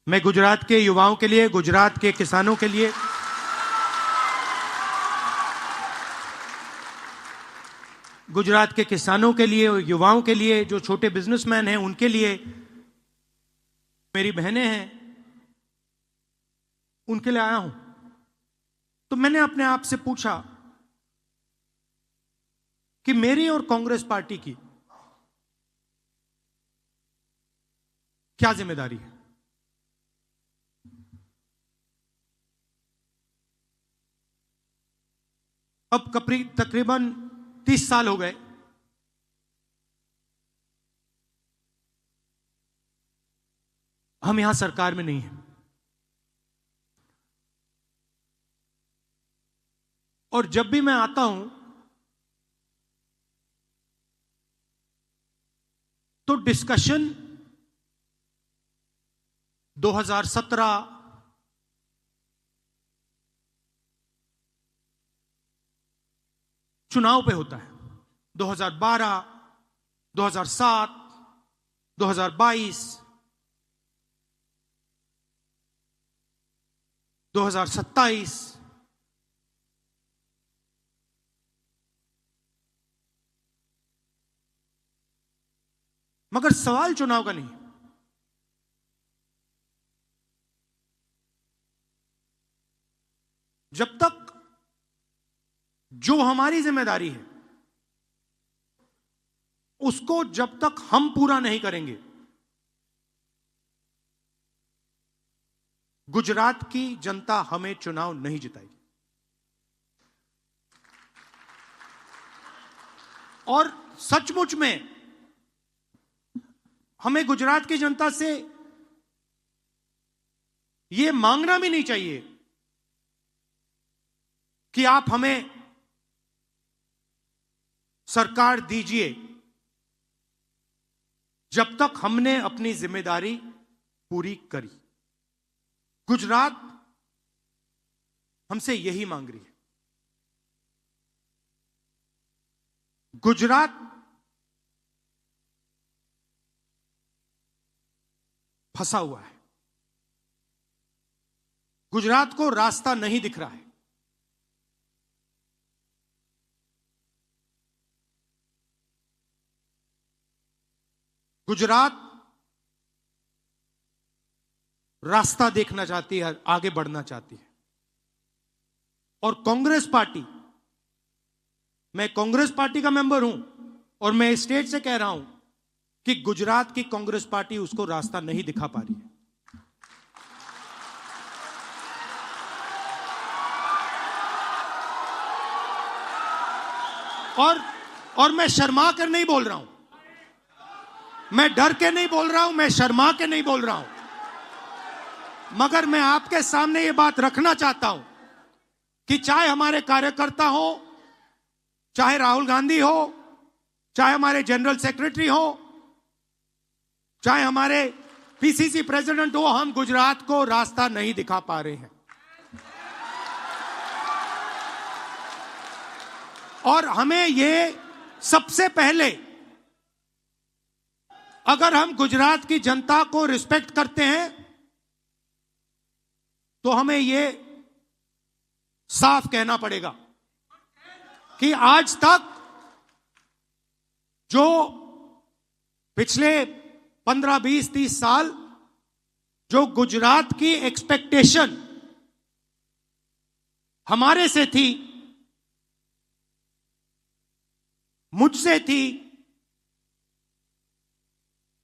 मैं गुजरात के युवाओं के लिए, गुजरात के किसानों के लिए, गुजरात के किसानों के लिए, युवाओं के लिए, जो छोटे बिजनेसमैन हैं उनके लिए, मेरी बहनें हैं उनके लिए आया हूं। तो मैंने अपने आप से पूछा कि मेरी और कांग्रेस पार्टी की क्या जिम्मेदारी है। अब तकरीबन 30 साल हो गए हम यहां सरकार में नहीं हैं, और जब भी मैं आता हूं तो डिस्कशन 2017 चुनाव पे होता है, 2012, 2007, 2022, 2027, मगर सवाल चुनाव का नहीं। जब तक जो हमारी जिम्मेदारी है उसको जब तक हम पूरा नहीं करेंगे, गुजरात की जनता हमें चुनाव नहीं जिताएगी। और सचमुच में हमें गुजरात की जनता से यह मांगना भी नहीं चाहिए कि आप हमें सरकार दीजिए, जब तक हमने अपनी जिम्मेदारी पूरी करी। गुजरात हमसे यही मांग रही है। गुजरात फंसा हुआ है, गुजरात को रास्ता नहीं दिख रहा है। गुजरात रास्ता देखना चाहती है, आगे बढ़ना चाहती है। और कांग्रेस पार्टी, मैं कांग्रेस पार्टी का मेंबर हूं और मैं स्टेट से कह रहा हूं कि गुजरात की कांग्रेस पार्टी उसको रास्ता नहीं दिखा पा रही है। और मैं शर्मा कर नहीं बोल रहा हूं, मैं डर के नहीं बोल रहा हूं, मैं शर्मा के नहीं बोल रहा हूं, मगर मैं आपके सामने ये बात रखना चाहता हूं कि चाहे हमारे कार्यकर्ता हो, चाहे राहुल गांधी हो, चाहे हमारे जनरल सेक्रेटरी हो, चाहे हमारे पीसीसी प्रेसिडेंट हो, हम गुजरात को रास्ता नहीं दिखा पा रहे हैं। और हमें ये सबसे पहले, अगर हम गुजरात की जनता को रिस्पेक्ट करते हैं तो हमें यह साफ कहना पड़ेगा कि आज तक जो पिछले 15, 20, 30 साल जो गुजरात की एक्सपेक्टेशन हमारे से थी, मुझसे थी,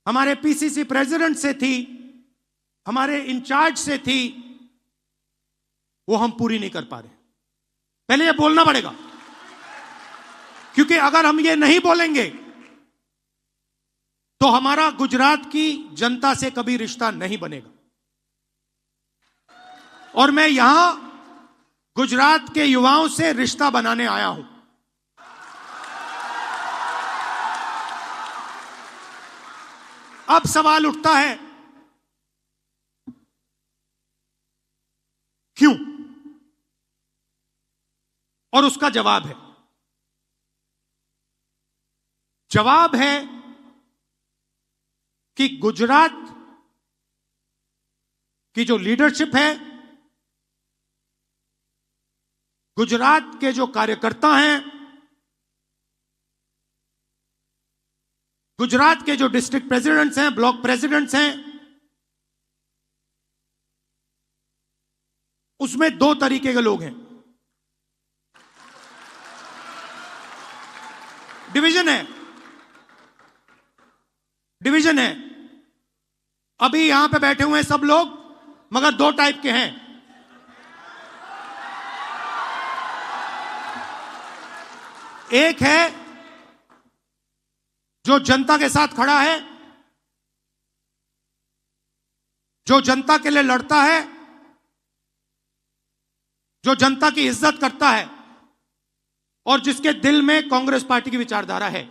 हमारे पीसीसी प्रेसिडेंट से थी, हमारे इंचार्ज से थी, वो हम पूरी नहीं कर पा रहे। पहले ये बोलना पड़ेगा, क्योंकि अगर हम ये नहीं बोलेंगे तो हमारा गुजरात की जनता से कभी रिश्ता नहीं बनेगा। और मैं यहां गुजरात के युवाओं से रिश्ता बनाने आया हूं। अब सवाल उठता है, क्यों? और उसका जवाब है, जवाब है कि गुजरात की जो लीडरशिप है, गुजरात के जो कार्यकर्ता हैं, गुजरात के जो डिस्ट्रिक्ट प्रेसिडेंट्स हैं, ब्लॉक प्रेसिडेंट्स हैं, उसमें दो तरीके के लोग हैं। डिवीजन है, डिवीजन है। अभी यहां पे बैठे हुए हैं सब लोग, मगर दो टाइप के हैं। एक है जो जनता के साथ खड़ा है, जो जनता के लिए लड़ता है, जो जनता की इज्जत करता है और जिसके दिल में कांग्रेस पार्टी की विचारधारा है।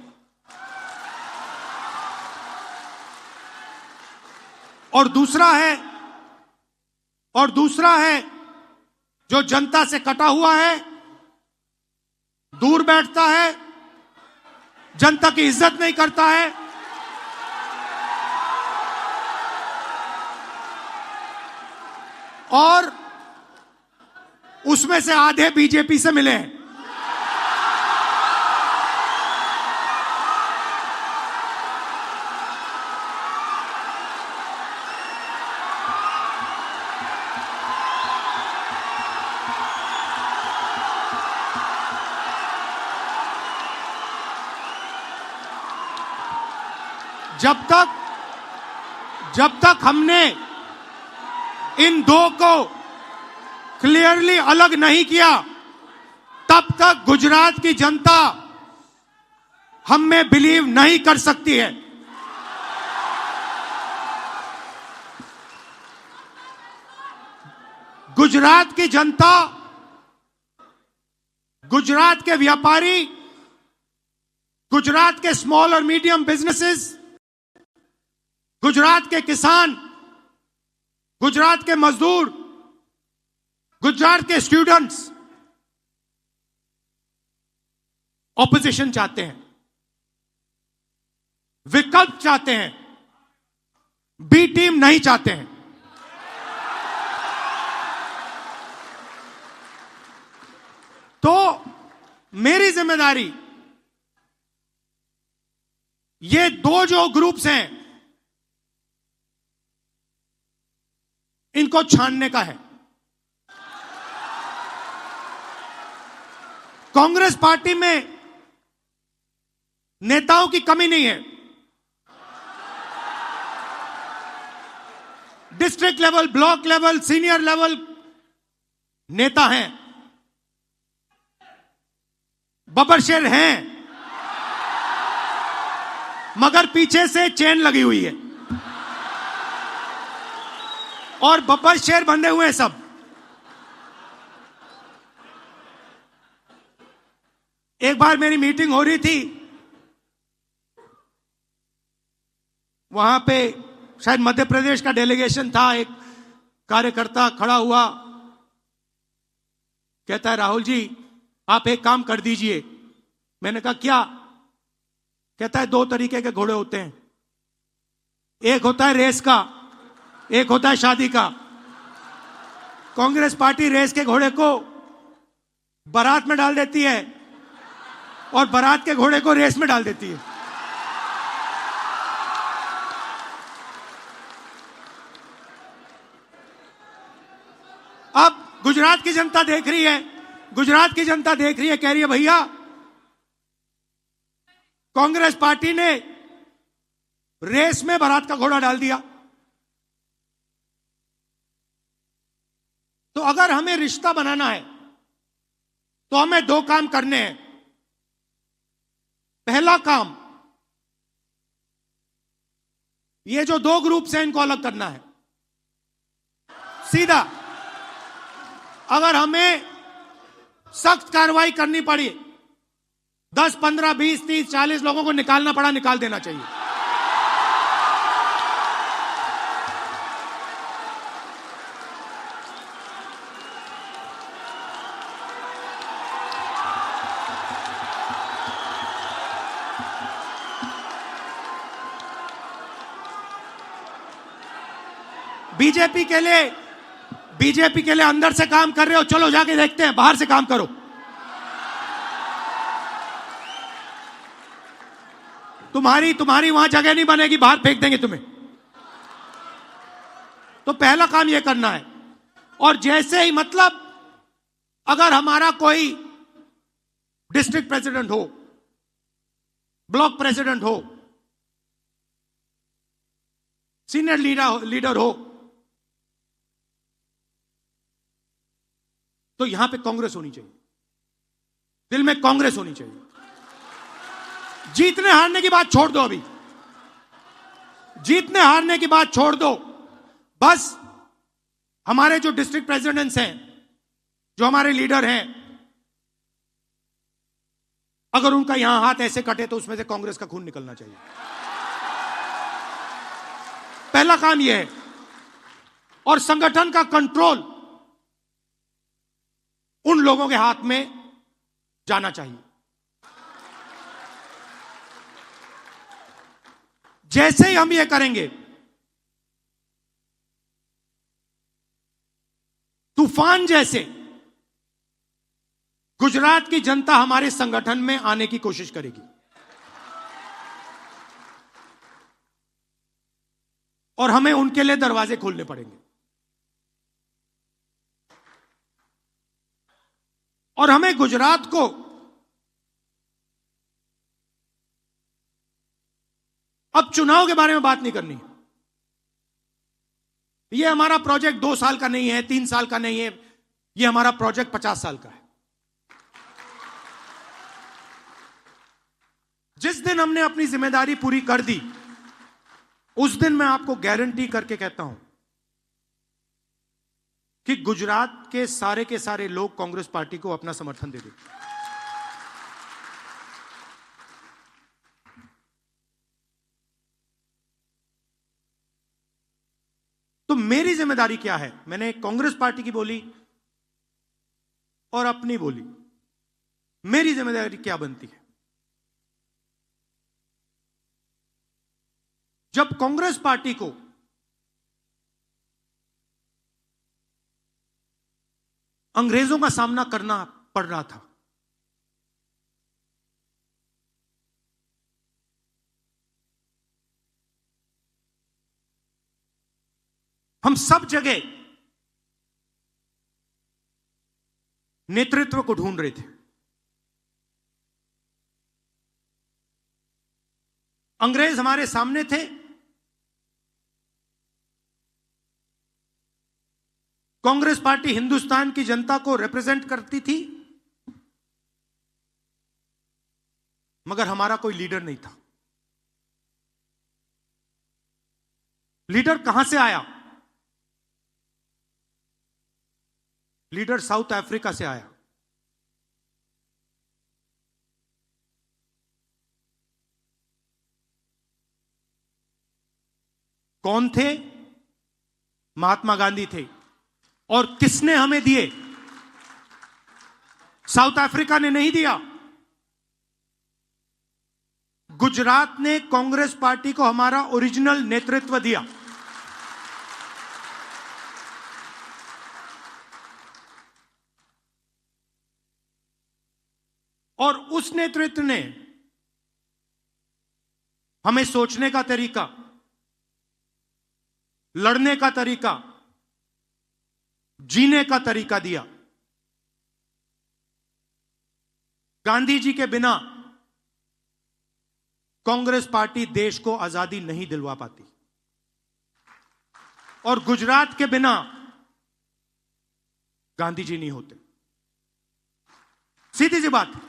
और दूसरा है जो जनता से कटा हुआ है, दूर बैठता है, जनता की इज्जत नहीं करता है, और उसमें से आधे बीजेपी से मिले हैं। जब तक हमने इन दो को क्लियरली अलग नहीं किया, तब तक गुजरात की जनता हम में बिलीव नहीं कर सकती है। गुजरात की जनता, गुजरात के व्यापारी, गुजरात के स्मॉल और मीडियम बिजनेसेस, गुजरात के किसान, गुजरात के मजदूर, गुजरात के स्टूडेंट्स ऑपोजिशन चाहते हैं, विकल्प चाहते हैं, बी टीम नहीं चाहते हैं। तो मेरी जिम्मेदारी ये दो जो ग्रुप्स हैं इनको छानने का है। कांग्रेस पार्टी में नेताओं की कमी नहीं है। District level, block level, senior level नेता हैं, बब्बरशेर हैं, मगर पीछे से चेन लगी हुई है और बब्बरशेर बंधे हुए हैं सब। एक बार मेरी मीटिंग हो रही थी, वहां पे शायद मध्य प्रदेश का डेलीगेशन था। एक कार्यकर्ता खड़ा हुआ, कहता है राहुल जी आप एक काम कर दीजिए। मैंने कहा क्या? कहता है दो तरीके के घोड़े होते हैं, एक होता है रेस का, एक होता है शादी का। कांग्रेस पार्टी रेस के घोड़े को बारात में डाल देती है और बारात के घोड़े को रेस में डाल देती है। अब गुजरात की जनता देख रही है, गुजरात की जनता देख रही है, कह रही है भैया कांग्रेस पार्टी ने रेस में बारात का घोड़ा डाल दिया। तो अगर हमें रिश्ता बनाना है तो हमें दो काम करने हैं। पहला काम, ये जो दो ग्रुप्स हैं इनको अलग करना है सीधा। अगर हमें सख्त कार्रवाई करनी पड़ी, 10, 15, 20, 30, 40 लोगों को निकालना पड़ा, निकाल देना चाहिए। बीजेपी के लिए अंदर से काम कर रहे हो, चलो जाके देखते हैं, बाहर से काम करो। तुम्हारी वहां जगह नहीं बनेगी, बाहर फेंक देंगे तुम्हें। तो पहला काम यह करना है। और जैसे ही, मतलब अगर हमारा कोई डिस्ट्रिक्ट प्रेसिडेंट हो, ब्लॉक प्रेसिडेंट हो, सीनियर लीडर हो, तो यहां पे कांग्रेस होनी चाहिए, दिल में कांग्रेस होनी चाहिए। जीतने हारने की बात छोड़ दो, अभी जीतने हारने की बात छोड़ दो। बस हमारे जो डिस्ट्रिक्ट प्रेसिडेंट्स हैं, जो हमारे लीडर हैं, अगर उनका यहां हाथ ऐसे कटे तो उसमें से कांग्रेस का खून निकलना चाहिए। पहला काम यह है। और संगठन का कंट्रोल उन लोगों के हाथ में जाना चाहिए। जैसे ही हम ये करेंगे, तूफान जैसे गुजरात की जनता हमारे संगठन में आने की कोशिश करेगी। और हमें उनके लिए दरवाजे खोलने पड़ेंगे। और हमें गुजरात को अब चुनाव के बारे में बात नहीं करनी। यह हमारा प्रोजेक्ट 2 साल का नहीं है, 3 साल का नहीं है, यह हमारा प्रोजेक्ट 50 साल का है। जिस दिन हमने अपनी जिम्मेदारी पूरी कर दी, उस दिन मैं आपको गारंटी करके कहता हूं कि गुजरात के सारे लोग कांग्रेस पार्टी को अपना समर्थन दे देंगे। तो मेरी जिम्मेदारी क्या है? मैंने कांग्रेस पार्टी की बोली और अपनी बोली। मेरी जिम्मेदारी क्या बनती है? जब कांग्रेस पार्टी को अंग्रेजों का सामना करना पड़ रहा था, हम सब जगह नेतृत्व को ढूंढ रहे थे। अंग्रेज हमारे सामने थे, कांग्रेस पार्टी हिंदुस्तान की जनता को रिप्रेजेंट करती थी, मगर हमारा कोई लीडर नहीं था। लीडर कहां से आया? लीडर साउथ अफ्रीका से आया। कौन थे? महात्मा गांधी थे। और किसने हमें दिए? साउथ अफ्रीका ने नहीं दिया। गुजरात ने कांग्रेस पार्टी को हमारा ओरिजिनल नेतृत्व दिया। और उस नेतृत्व ने हमें सोचने का तरीका, लड़ने का तरीका, जीने का तरीका दिया। गांधी जी के बिना कांग्रेस पार्टी देश को आजादी नहीं दिलवा पाती, और गुजरात के बिना गांधी जी नहीं होते। सीधी सी बात।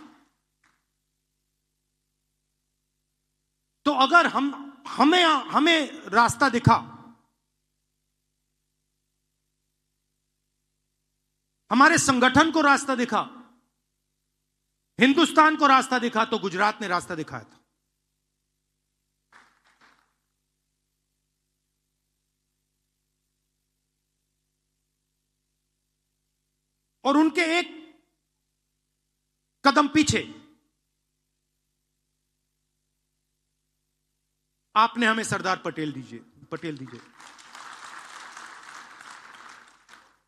तो अगर हमें रास्ता दिखा, हमारे संगठन को रास्ता दिखा, हिंदुस्तान को रास्ता दिखा, तो गुजरात ने रास्ता दिखाया था। और उनके एक कदम पीछे आपने हमें सरदार पटेल दीजिए।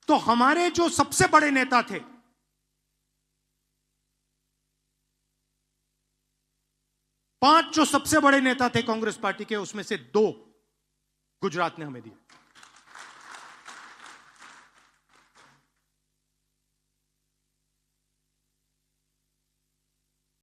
तो हमारे जो सबसे बड़े नेता थे, पांच जो सबसे बड़े नेता थे कांग्रेस पार्टी के, उसमें से दो गुजरात ने हमें दिए।